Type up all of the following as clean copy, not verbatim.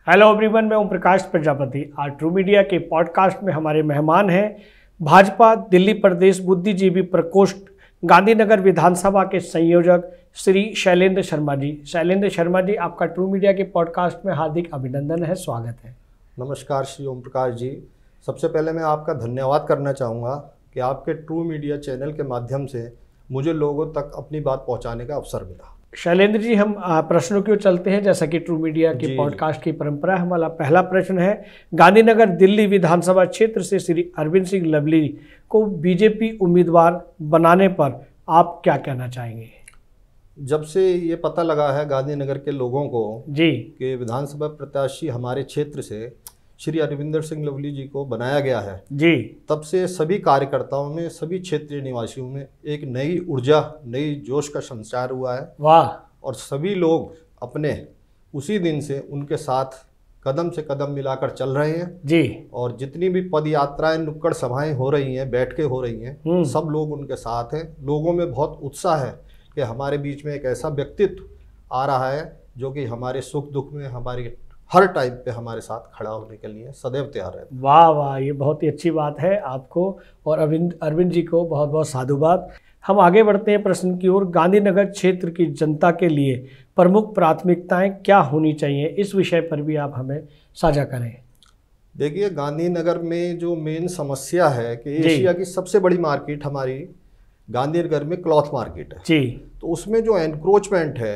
Hello everyone, मैं ओम प्रकाश प्रजापति। आज true media के पॉडकास्ट में हमारे मेहमान हैं भाजपा दिल्ली प्रदेश बुद्धिजीवी प्रकोष्ठ गांधीनगर विधानसभा के संयोजक श्री शैलेंद्र शर्मा जी। शैलेंद्र शर्मा जी, आपका ट्रू मीडिया के पॉडकास्ट में हार्दिक अभिनंदन है, स्वागत है। नमस्कार श्री ओम प्रकाश जी। सबसे पहले मैं आपका धन्यवाद करना चाहूँगा कि आपके ट्रू मीडिया चैनल के माध्यम से मुझे लोगों तक अपनी बात पहुँचाने का अवसर मिला। शैलेंद्र जी, हम प्रश्नों की ओर चलते हैं। जैसा कि ट्रू मीडिया के पॉडकास्ट की परंपरा है, हमारा पहला प्रश्न है, गांधीनगर दिल्ली विधानसभा क्षेत्र से श्री अरविंद सिंह लवली को बीजेपी उम्मीदवार बनाने पर आप क्या कहना चाहेंगे? जब से ये पता लगा है गांधीनगर के लोगों को जी कि विधानसभा प्रत्याशी हमारे क्षेत्र से श्री अरविंदर सिंह लवली जी को बनाया गया है जी, तब से सभी कार्यकर्ताओं में, सभी क्षेत्रीय निवासियों में एक नई ऊर्जा, नई जोश का संचार हुआ है। वाह। और सभी लोग अपने उसी दिन से उनके साथ कदम से कदम मिलाकर चल रहे हैं जी। और जितनी भी पद यात्राएं, नुक्कड़ सभाएं हो रही हैं, बैठकें हो रही हैं, सब लोग उनके साथ हैं। लोगों में बहुत उत्साह है कि हमारे बीच में एक ऐसा व्यक्तित्व आ रहा है जो कि हमारे सुख दुख में, हमारे हर टाइम पे हमारे साथ खड़ा होने के लिए सदैव तैयार है। वाह वाह, ये बहुत ही अच्छी बात है। आपको और अरविंद जी को बहुत बहुत साधुवाद। हम आगे बढ़ते हैं प्रश्न की ओर। गांधीनगर क्षेत्र की जनता के लिए प्रमुख प्राथमिकताएं क्या होनी चाहिए, इस विषय पर भी आप हमें साझा करें। देखिए, गांधीनगर में जो मेन समस्या है कि एशिया की सबसे बड़ी मार्केट हमारी गांधीनगर में क्लॉथ मार्केट है जी। तो उसमें जो एनक्रोचमेंट है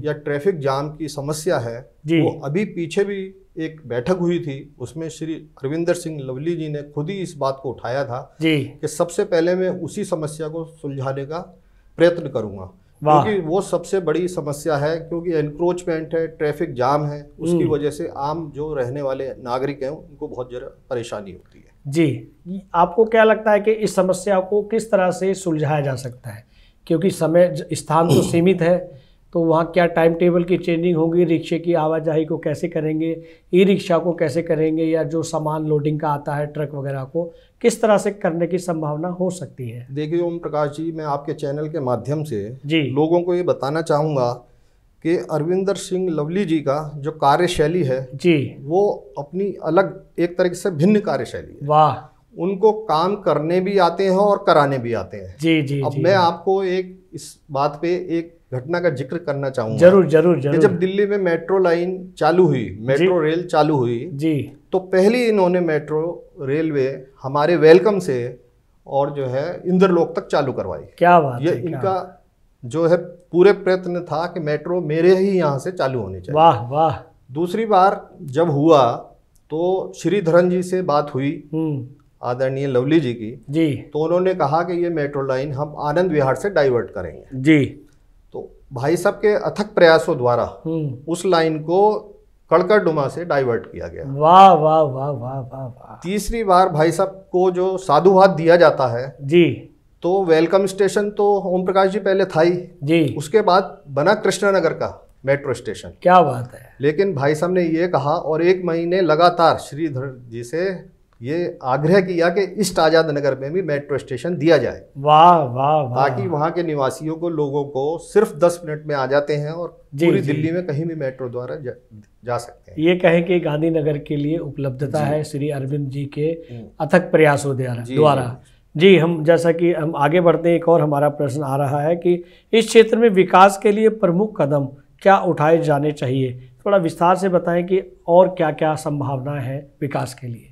या ट्रैफिक जाम की समस्या है, वो अभी पीछे भी एक बैठक हुई थी, उसमें श्री अरविंदर सिंह लवली जी ने खुद ही इस बात को उठाया था जी कि सबसे पहले मैं उसी समस्या को सुलझाने का प्रयत्न करूंगा, क्योंकि वो सबसे बड़ी समस्या है। क्योंकि एनक्रोचमेंट है, ट्रैफिक जाम है, उसकी वजह से आम जो रहने वाले नागरिक हैं उनको बहुत ज़्यादा परेशानी होती है। जी, आपको क्या लगता है कि इस समस्या को किस तरह से सुलझाया जा सकता है? क्योंकि समय स्थान तो सीमित है, तो वहाँ क्या टाइम टेबल की चेंजिंग होगी, रिक्शे की आवाजाही को कैसे करेंगे, ई रिक्शा को कैसे करेंगे, या जो सामान लोडिंग का आता है ट्रक वगैरह को किस तरह से करने की संभावना हो सकती है? देखिए ओम प्रकाश जी, मैं आपके चैनल के माध्यम से जी लोगों को ये बताना चाहूँगा कि अरविंदर सिंह लवली जी का जो कार्यशैली है जी, वो अपनी अलग, एक तरीके से भिन्न कार्यशैली है। वाह। उनको काम करने भी आते हैं और कराने भी आते हैं। जी जी। अब मैं आपको एक इस बात पे एक घटना का जिक्र करना चाहूँगा। जरूर जरूर जरूर। जब दिल्ली में मेट्रो लाइन चालू हुई, मेट्रो रेल चालू हुई जी, तो पहली इन्होंने मेट्रो रेलवे हमारे वेलकम से और जो है इंद्रलोक तक चालू करवाई। क्या बात ये है, इनका जो है पूरे प्रयत्न था कि मेट्रो मेरे ही यहाँ से चालू होनी चाहिए। वाह वाह। दूसरी बार जब हुआ तो श्रीधरन जी से बात हुई, आदरणीय लवली जी की जी, तो उन्होंने कहा कि ये मेट्रो लाइन हम आनंद विहार से डाइवर्ट करेंगे जी। तो भाई साहब के अथक प्रयासों द्वारा उस लाइन को कड़कड़डुमा से डाइवर्ट किया गया। वाह वाह वाह वाह वाह वाह। तीसरी बार भाई साहब को जो साधुवाद दिया जाता है जी, तो वेलकम स्टेशन तो ओम प्रकाश जी पहले था ही जी, उसके बाद बना कृष्णानगर का मेट्रो स्टेशन। क्या बात है। लेकिन भाई साहब ने ये कहा और 1 महीने लगातार श्रीधर जी से ये आग्रह किया कि ईस्ट आजाद नगर में भी मेट्रो स्टेशन दिया जाए। वाह वाह वाह। ताकि वहाँ के निवासियों को, लोगों को सिर्फ 10 मिनट में आ जाते हैं और पूरी दिल्ली में कहीं भी मेट्रो द्वारा जा सकते हैं। ये कहें कि गांधीनगर के लिए उपलब्धता है श्री अरविंद जी के अथक प्रयासों द्वारा। जी, हम जैसा कि हम आगे बढ़ते हैं, एक और हमारा प्रश्न आ रहा है कि इस क्षेत्र में विकास के लिए प्रमुख कदम क्या उठाए जाने चाहिए? थोड़ा विस्तार से बताएं कि और क्या क्या संभावनाएं हैं विकास के लिए।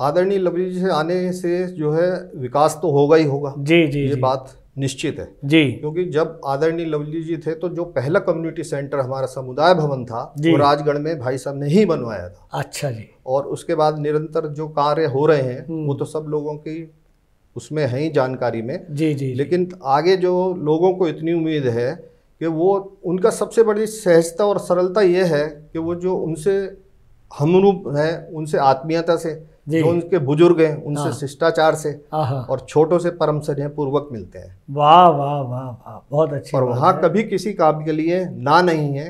आदरणीय लवली जी से आने से जो है विकास तो होगा ही होगा। जी जी, ये बात निश्चित है जी। क्योंकि जब आदरणीय लवली जी थे तो जो पहला कम्युनिटी सेंटर हमारा समुदाय भवन था वो राजगढ़ में भाई साहब ने ही बनवाया था। अच्छा जी। और उसके बाद निरंतर जो कार्य हो रहे हैं वो तो सब लोगों की उसमें है ही जानकारी में। जी जी। लेकिन आगे जो लोगों को इतनी उम्मीद है कि वो, उनका सबसे बड़ी सहजता और सरलता ये है कि वो जो उनसे हमरूप है, उनसे आत्मीयता से, जो उनके बुजुर्ग हैं उनसे शिष्टाचार से और छोटों से परम स्नेह पूर्वक मिलते हैं। वाह वाह वाह वाह, बहुत अच्छी। और वहाँ कभी किसी काम के लिए ना नहीं है,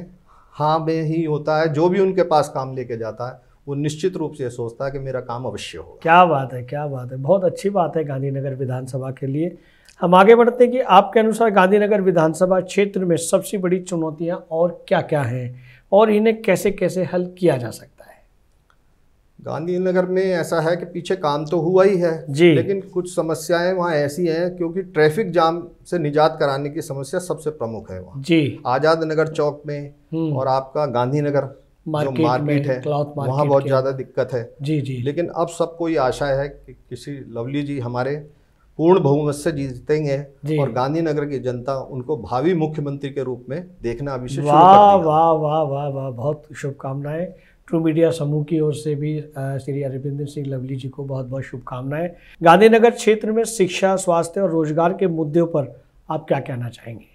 हाँ में ही होता है। जो भी उनके पास काम लेके जाता है वो निश्चित रूप से सोचता है कि मेरा काम अवश्य हो। क्या बात है, क्या बात है, बहुत अच्छी बात है गांधीनगर विधानसभा के लिए। हम आगे बढ़ते हैं कि आपके अनुसार गांधीनगर विधानसभा क्षेत्र में सबसे बड़ी चुनौतियां और क्या क्या हैं? और इन्हें कैसे कैसे हल किया जा सकता है? गांधीनगर में ऐसा है कि पीछे काम तो हुआ ही है जी, लेकिन कुछ समस्याएं वहाँ ऐसी हैं, क्योंकि ट्रैफिक जाम से निजात कराने की समस्या सबसे प्रमुख है वहाँ जी। आज़ाद नगर चौक में और आपका गांधीनगर जो मार्केट है वहाँ बहुत ज़्यादा दिक्कत है। जी जी। लेकिन अब सबको ये आशा है कि किसी लवली जी हमारे पूर्ण बहुमत से जीतेंगे और गांधीनगर की जनता उनको भावी मुख्यमंत्री के रूप में देखना अभी से शुरू कर दिया। वाह वाह वाह वाह, बहुत शुभकामनाएं। ट्रू मीडिया समूह की ओर से भी श्री अरविंदर सिंह लवली जी को बहुत बहुत शुभकामनाएं। गांधीनगर क्षेत्र में शिक्षा, स्वास्थ्य और रोजगार के मुद्दों पर आप क्या कहना चाहेंगे?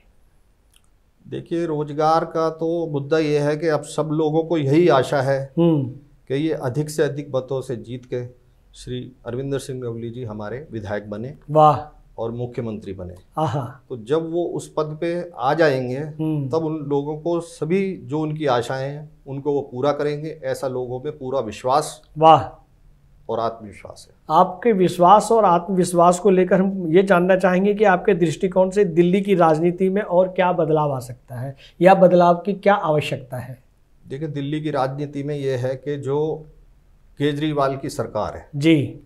देखिए, रोजगार का तो मुद्दा ये है कि अब सब लोगों को यही आशा है कि ये अधिक से अधिक मतों से जीत के श्री अरविंदर सिंह लवली जी हमारे विधायक बने, वाह, और मुख्यमंत्री बने। आहा। तो जब वो उस पद पे आ जाएंगे तब उन लोगों को सभी जो उनकी आशाएं हैं उनको वो पूरा करेंगे, ऐसा लोगों में पूरा विश्वास, वाह, और आत्मविश्वास है। आपके विश्वास और आत्मविश्वास को लेकर हम ये जानना चाहेंगे कि आपके दृष्टिकोण से दिल्ली की राजनीति में और क्या बदलाव आ सकता है या बदलाव की क्या आवश्यकता है? देखिए, दिल्ली की राजनीति में ये है कि जो केजरीवाल की सरकार है जी,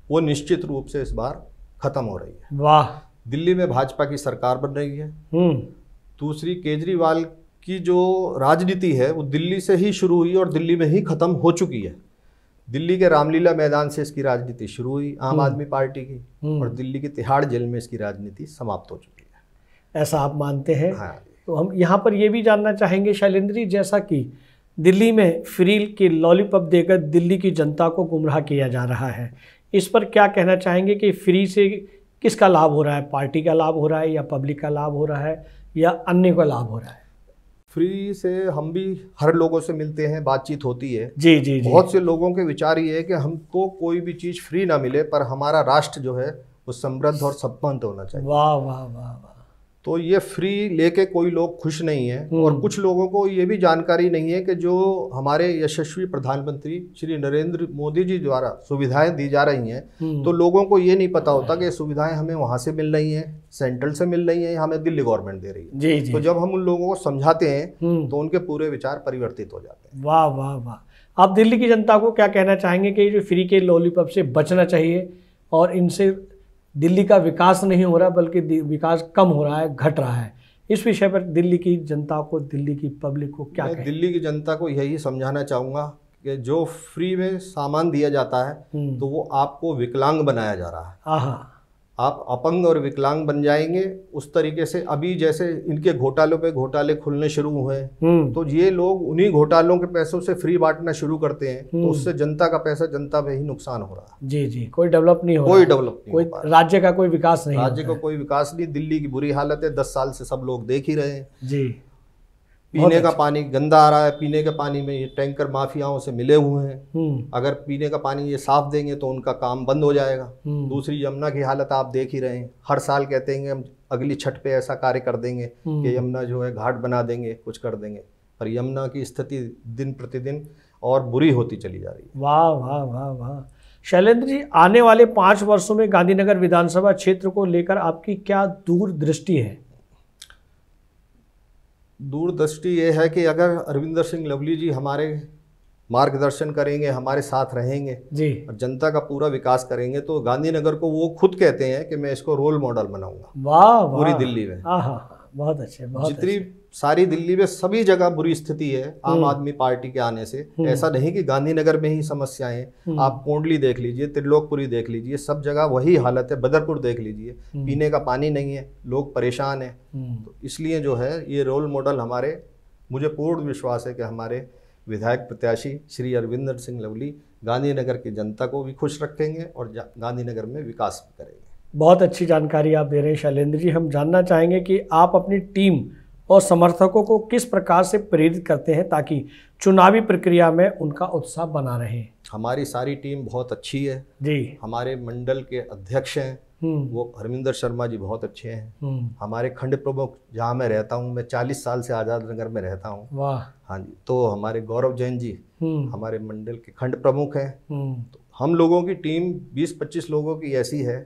वो निश्चित रूप से इस बार खत्म हो रही है। वाह। दिल्ली में भाजपा की सरकार बन रही है। दूसरी, केजरीवाल की जो राजनीति है वो दिल्ली से ही शुरू हुई और दिल्ली में ही खत्म हो चुकी है। दिल्ली के रामलीला मैदान से इसकी राजनीति शुरू हुई आम आदमी पार्टी की, और दिल्ली की तिहाड़ जेल में इसकी राजनीति समाप्त हो चुकी है। ऐसा आप मानते हैं? हाँ। तो हम यहाँ पर ये भी जानना चाहेंगे शैलेंद्र जी, जैसा कि दिल्ली में फ्री के लॉलीपॉप देकर दिल्ली की जनता को गुमराह किया जा रहा है, इस पर क्या कहना चाहेंगे कि फ्री से किसका लाभ हो रहा है? पार्टी का लाभ हो रहा है या पब्लिक का लाभ हो रहा है या अन्य का लाभ हो रहा है? फ्री से हम भी हर लोगों से मिलते हैं, बातचीत होती है। जी जी जी। बहुत से लोगों के विचार ये है कि हमको कोई भी चीज़ फ्री ना मिले पर हमारा राष्ट्र जो है वो समृद्ध और संपन्न होना चाहिए। वाह वाह वाह वाह। तो ये फ्री लेके कोई लोग खुश नहीं है, और कुछ लोगों को ये भी जानकारी नहीं है कि जो हमारे यशस्वी प्रधानमंत्री श्री नरेंद्र मोदी जी द्वारा सुविधाएं दी जा रही हैं, तो लोगों को ये नहीं पता होता कि सुविधाएं हमें वहाँ से मिल रही हैं, सेंट्रल से मिल रही हैं, हमें दिल्ली गवर्नमेंट दे रही है। जी जी। तो जब हम उन लोगों को समझाते हैं तो उनके पूरे विचार परिवर्तित हो जाते हैं। वाह वाह वाह। आप दिल्ली की जनता को क्या कहना चाहेंगे कि जो फ्री के लॉलीपॉप से बचना चाहिए और इनसे दिल्ली का विकास नहीं हो रहा बल्कि विकास कम हो रहा है, घट रहा है, इस विषय पर दिल्ली की जनता को, दिल्ली की पब्लिक को क्या कहें? दिल्ली की जनता को यही समझाना चाहूँगा कि जो फ्री में सामान दिया जाता है तो वो आपको विकलांग बनाया जा रहा है। आहा। आप अपंग और विकलांग बन जाएंगे उस तरीके से। अभी जैसे इनके घोटालों पे घोटाले खुलने शुरू हुए हैं, तो ये लोग उन्हीं घोटालों के पैसों से फ्री बांटना शुरू करते हैं, तो उससे जनता का पैसा जनता पे ही नुकसान हो रहा है। जी जी। कोई डेवलप नहीं हो रहा, कोई डेवलप नहीं, कोई राज्य का कोई विकास नहीं, राज्य का कोई विकास नहीं। दिल्ली की बुरी हालत है, 10 साल से सब लोग देख ही रहे हैं। जी। पीने का पानी गंदा आ रहा है, पीने के पानी में ये टैंकर माफियाओं से मिले हुए हैं। अगर पीने का पानी ये साफ देंगे तो उनका काम बंद हो जाएगा। दूसरी, यमुना की हालत आप देख ही रहे हैं। हर साल कहते हैं हम अगली छठ पे ऐसा कार्य कर देंगे कि यमुना जो है घाट बना देंगे, कुछ कर देंगे, पर यमुना की स्थिति दिन प्रतिदिन और बुरी होती चली जा रही है। वाह वाह वाह वाह। शैलेंद्र जी, आने वाले 5 वर्षों में गांधीनगर विधानसभा क्षेत्र को लेकर आपकी क्या दूरदृष्टि है? दूरदृष्टि ये है कि अगर अरविंदर सिंह लवली जी हमारे मार्गदर्शन करेंगे, हमारे साथ रहेंगे जी, और जनता का पूरा विकास करेंगे, तो गांधीनगर को वो खुद कहते हैं कि मैं इसको रोल मॉडल बनाऊंगा। वाह, पूरी दिल्ली में। बहुत अच्छे, बहुत जितनी सारी दिल्ली में सभी जगह बुरी स्थिति है आम आदमी पार्टी के आने से। ऐसा नहीं कि गांधीनगर में ही समस्याएं, आप कोंडली देख लीजिए, त्रिलोकपुरी देख लीजिए, सब जगह वही हालत है। बदरपुर देख लीजिए, पीने का पानी नहीं है, लोग परेशान हैं। तो इसलिए जो है ये रोल मॉडल हमारे, मुझे पूर्ण विश्वास है कि हमारे विधायक प्रत्याशी श्री अरविंदर सिंह लवली गांधीनगर की जनता को भी खुश रखेंगे और गांधीनगर में विकास भी करेंगे। बहुत अच्छी जानकारी आप दे रहे हैं शैलेंद्र जी। हम जानना चाहेंगे कि आप अपनी टीम और समर्थकों को किस प्रकार से प्रेरित करते हैं ताकि चुनावी प्रक्रिया में उनका उत्साह बना रहे? हमारी सारी टीम बहुत अच्छी है जी। हमारे मंडल के अध्यक्ष हैं वो हरमिंदर शर्मा जी, बहुत अच्छे हैं। हमारे खंड प्रमुख, जहाँ मैं रहता हूँ, मैं 40 साल से आज़ाद नगर में रहता हूँ। वाह। हाँ जी। तो हमारे गौरव जैन जी हमारे मंडल के खंड प्रमुख हैं। तो हम लोगों की टीम 20-25 लोगों की ऐसी है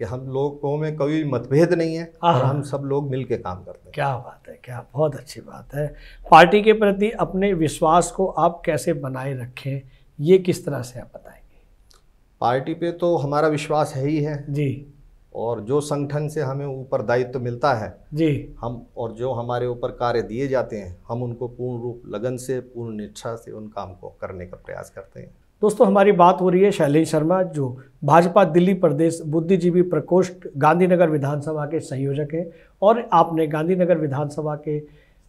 कि हम लोगों में कोई मतभेद नहीं है और हम सब लोग मिल के काम करते हैं। क्या बात है, क्या बहुत अच्छी बात है। पार्टी के प्रति अपने विश्वास को आप कैसे बनाए रखें, ये किस तरह से आप बताएंगे? पार्टी पे तो हमारा विश्वास है ही है जी, और जो संगठन से हमें ऊपर दायित्व मिलता है जी, हम और जो हमारे ऊपर कार्य दिए जाते हैं हम उनको पूर्ण रूप लगन से, पूर्ण निष्ठा से उन काम को करने का प्रयास करते हैं। दोस्तों हमारी बात हो रही है शैलेंद्र शर्मा, जो भाजपा दिल्ली प्रदेश बुद्धिजीवी प्रकोष्ठ गांधीनगर विधानसभा के संयोजक हैं, और आपने गांधीनगर विधानसभा के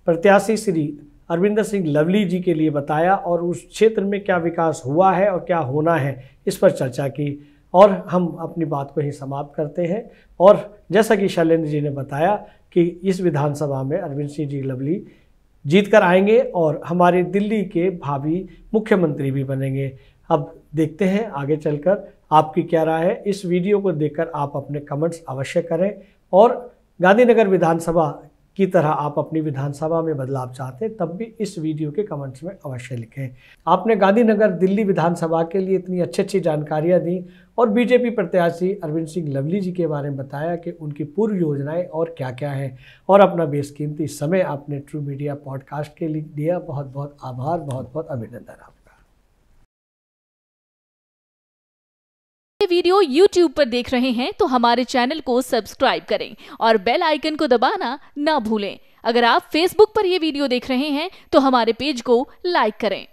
प्रत्याशी श्री अरविंदर सिंह लवली जी के लिए बताया और उस क्षेत्र में क्या विकास हुआ है और क्या होना है इस पर चर्चा की, और हम अपनी बात को ही समाप्त करते हैं। और जैसा कि शैलेंद्र जी ने बताया कि इस विधानसभा में अरविंद सिंह जी लवली जीत कर आएंगे और हमारे दिल्ली के भावी मुख्यमंत्री भी बनेंगे। अब देखते हैं आगे चलकर आपकी क्या राय है। इस वीडियो को देखकर आप अपने कमेंट्स अवश्य करें, और गांधीनगर विधानसभा की तरह आप अपनी विधानसभा में बदलाव चाहते हैं तब भी इस वीडियो के कमेंट्स में अवश्य लिखें। आपने गांधीनगर दिल्ली विधानसभा के लिए इतनी अच्छी जानकारियां दी और बीजेपी प्रत्याशी अरविंद सिंह लवली जी के बारे में बताया कि उनकी पूर्व योजनाएं और क्या क्या हैं, और अपना बेशकीमती समय आपने ट्रू मीडिया पॉडकास्ट के लिए दिया। बहुत बहुत आभार, बहुत बहुत अभिनंदन आपका। वीडियो YouTube पर देख रहे हैं तो हमारे चैनल को सब्सक्राइब करें और बेल आइकन को दबाना ना भूलें। अगर आप Facebook पर यह वीडियो देख रहे हैं तो हमारे पेज को लाइक करें।